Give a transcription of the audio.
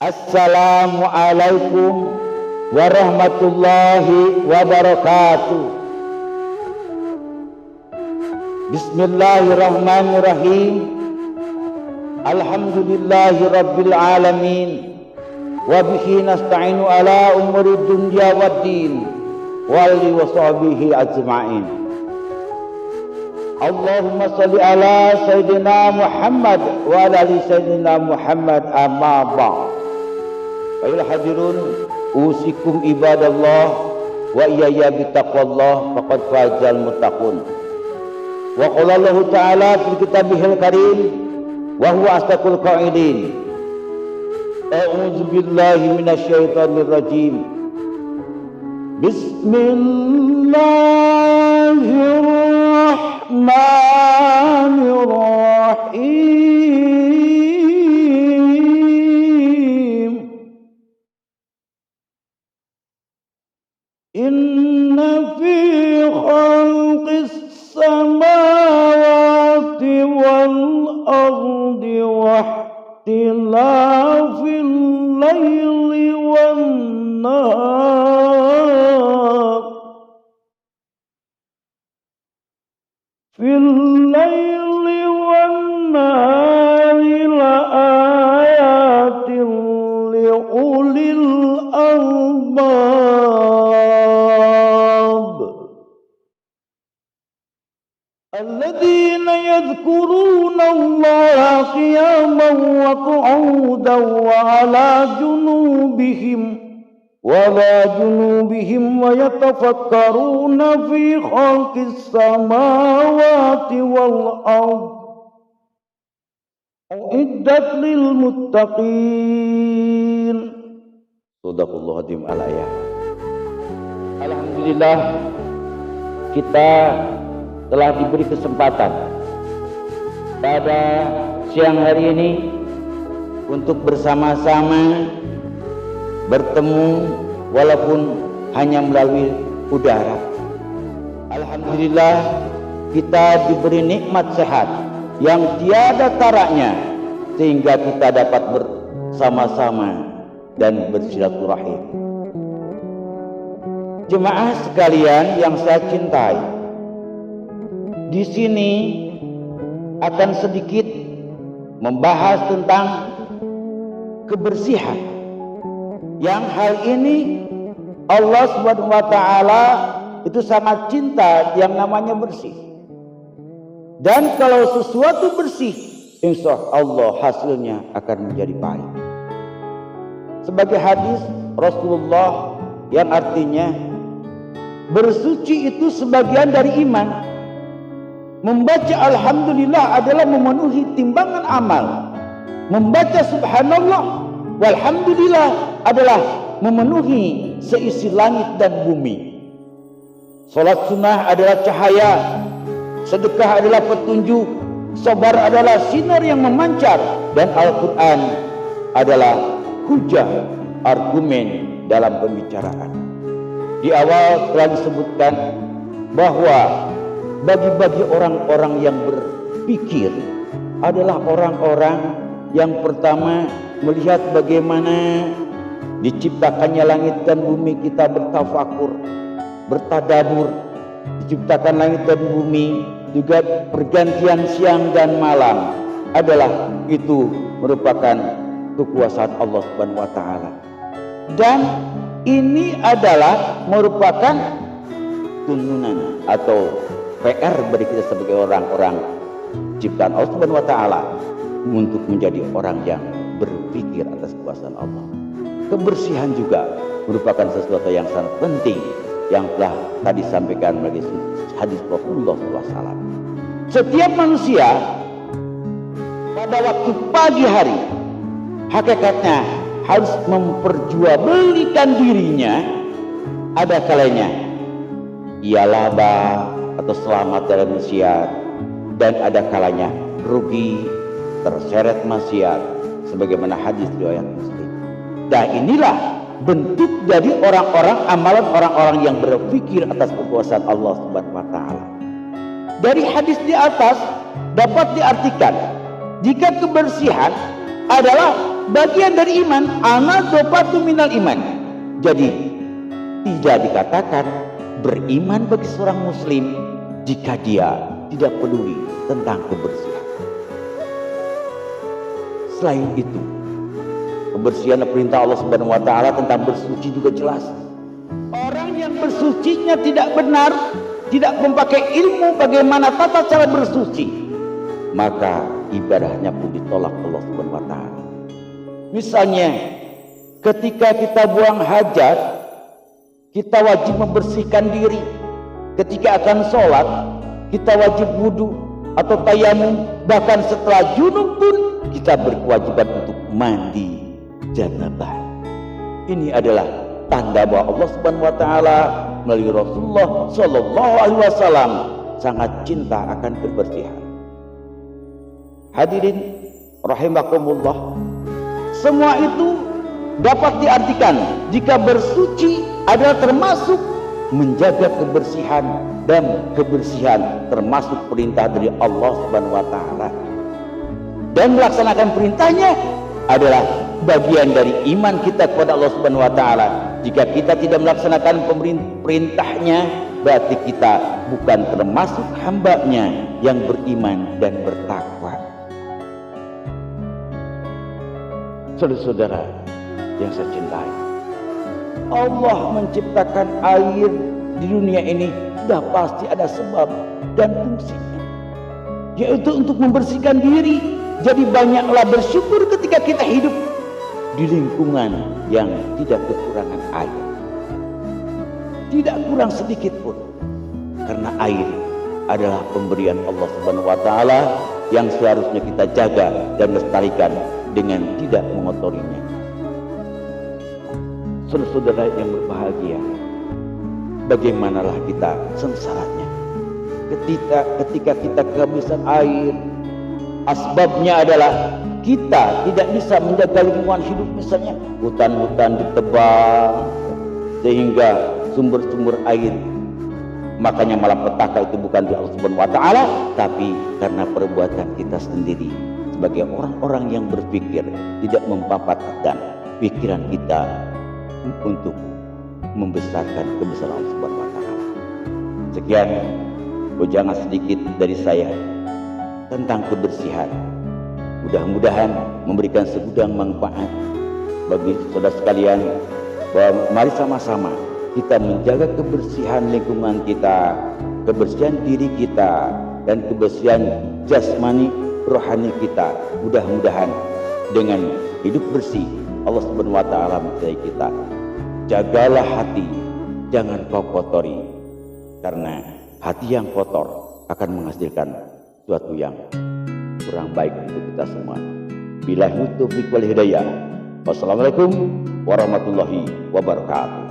Assalamualaikum warahmatullahi wabarakatuh. Bismillahirrahmanirrahim. Alhamdulillahi rabbil alamin. Wa bihi nasta'inu ala umuri dunya waddin. Wa alihi wa sahbihi ajma'in. Allahumma salli ala Sayyidina Muhammad wa ala ali Sayyidina Muhammad amma ba'd. Baiklah hadirin, usikum ibadallah wa iyaya bitaqwallah faqad fazal muttaqun. Wa qala Allah ta'ala fi kitabihil karim wa huwa asdaqul qailin. A'udzu billahi minasy syaithanir rajim. Bismillahirrahmanirrahim. Inna fi khalqis samawati wal ardi wa ikhtilafil laili wan nahar fil laili wan nahari la ayatin li ulil albab alladzina yadhkuruna Allaha qiyaman wa qu'udan wa 'ala junubihim wa yatafakkaruna fi khalqis samawati wal ardh uiddat lil muttaqin. Shadaqallahu azim al-ayah. Alhamdulillah, kita telah diberi kesempatan pada siang hari ini untuk bersama-sama bertemu walaupun hanya melalui udara. Alhamdulillah, kita diberi nikmat sehat yang tiada taraknya sehingga kita dapat bersama-sama dan bersilaturahim. Jemaah sekalian yang saya cintai, di sini akan sedikit membahas tentang kebersihan. Yang hal ini Allah Subhanahu wa taala itu sangat cinta yang namanya bersih. Dan kalau sesuatu bersih, insya Allah hasilnya akan menjadi baik. Sebagai hadis Rasulullah yang artinya bersuci itu sebagian dari iman. Membaca alhamdulillah adalah memenuhi timbangan amal. Membaca subhanallah walhamdulillah adalah memenuhi seisi langit dan bumi. Salat sunnah adalah cahaya, sedekah adalah petunjuk, sabar adalah sinar yang memancar, dan Al-Quran adalah hujah, argumen dalam pembicaraan. Di awal telah disebutkan bahwa bagi orang-orang yang berpikir adalah orang-orang yang pertama melihat bagaimana diciptakannya langit dan bumi, kita bertafakur, bertadabur. Diciptakan langit dan bumi, juga pergantian siang dan malam, adalah itu merupakan kekuasaan Allah Subhanahu wa taala. Dan ini adalah merupakan tuntunan atau PR bagi kita sebagai orang-orang ciptaan Allah Subhanahu wa taala untuk menjadi orang yang berpikir atas kekuasaan Allah. Kebersihan juga merupakan sesuatu yang sangat penting yang telah tadi sampaikan melalui hadis Rasulullah SAW. Setiap manusia pada waktu pagi hari hakikatnya harus memperjualbelikan dirinya. Ada kalanya ia laba atau selamat dari maksiat, dan ada kalanya rugi terseret maksiat sebagaimana hadis riwayat Muslim. Dan inilah bentuk dari orang-orang amalan orang-orang yang berpikir atas kekuasaan Allah Subhanahu wa taala. Dari hadis di atas dapat diartikan jika kebersihan adalah bagian dari iman. An-nadhafatu minal iman. Jadi tidak dikatakan beriman bagi seorang muslim jika dia tidak peduli tentang kebersihan. Selain itu, kebersihan perintah Allah Subhanahu wa taala tentang bersuci juga jelas. Orang yang bersucinya tidak benar, tidak memakai ilmu bagaimana tata cara bersuci, maka ibadahnya pun ditolak Allah Subhanahu wa taala. Misalnya, ketika kita buang hajat, kita wajib membersihkan diri. Ketika akan sholat, kita wajib wudhu atau tayamum. Bahkan setelah junub pun kita berkewajiban untuk mandi janabah. Ini adalah tanda bahwa Allah Subhanahu wa taala melalui Rasulullah sallallahu alaihi wasallam sangat cinta akan kebersihan. Hadirin rahimakumullah, semua itu dapat diartikan jika bersuci adalah termasuk menjaga kebersihan, dan kebersihan termasuk perintah dari Allah Subhanahu wa taala. Dan melaksanakan perintahnya adalah bagian dari iman kita kepada Allah Subhanahu wa taala. Jika kita tidak melaksanakan perintahnya, berarti kita bukan termasuk hambanya yang beriman dan bertakwa. Saudara-saudara yang saya cintai, Allah menciptakan air di dunia ini sudah pasti ada sebab dan fungsinya, yaitu untuk membersihkan diri. Jadi banyaklah bersyukur ketika kita hidup di lingkungan yang tidak kekurangan air, tidak kurang sedikit pun, karena air adalah pemberian Allah Subhanahu wa taala yang seharusnya kita jaga dan lestarikan dengan tidak mengotorinya. Saudara-saudara yang berbahagia, bagaimanalah kita sengsaranya ketika kita kehabisan air. Asbabnya adalah kita tidak bisa menjaga lingkungan hidup, misalnya hutan-hutan ditebang sehingga sumber-sumber air, makanya malapetaka itu bukan dari Allah Subhanahu wa taala, tapi karena perbuatan kita sendiri sebagai orang-orang yang berpikir tidak mempaparkan pikiran kita untuk membesarkan kebesaran Allah Subhanahu wa taala. Sekian bojangan sedikit dari saya tentang kebersihan. Mudah-mudahan memberikan segudang manfaat bagi saudara sekalian, bahwa mari sama-sama kita menjaga kebersihan lingkungan kita, kebersihan diri kita, dan kebersihan jasmani rohani kita. Mudah-mudahan dengan hidup bersih Allah Subhanahu wa taala mencintai kita. Jagalah hati, jangan kau kotori, karena hati yang kotor akan menghasilkan sesuatu yang kurang baik untuk kita semua. Billahi taufiq wal hidayah. Wassalamualaikum warahmatullahi wabarakatuh.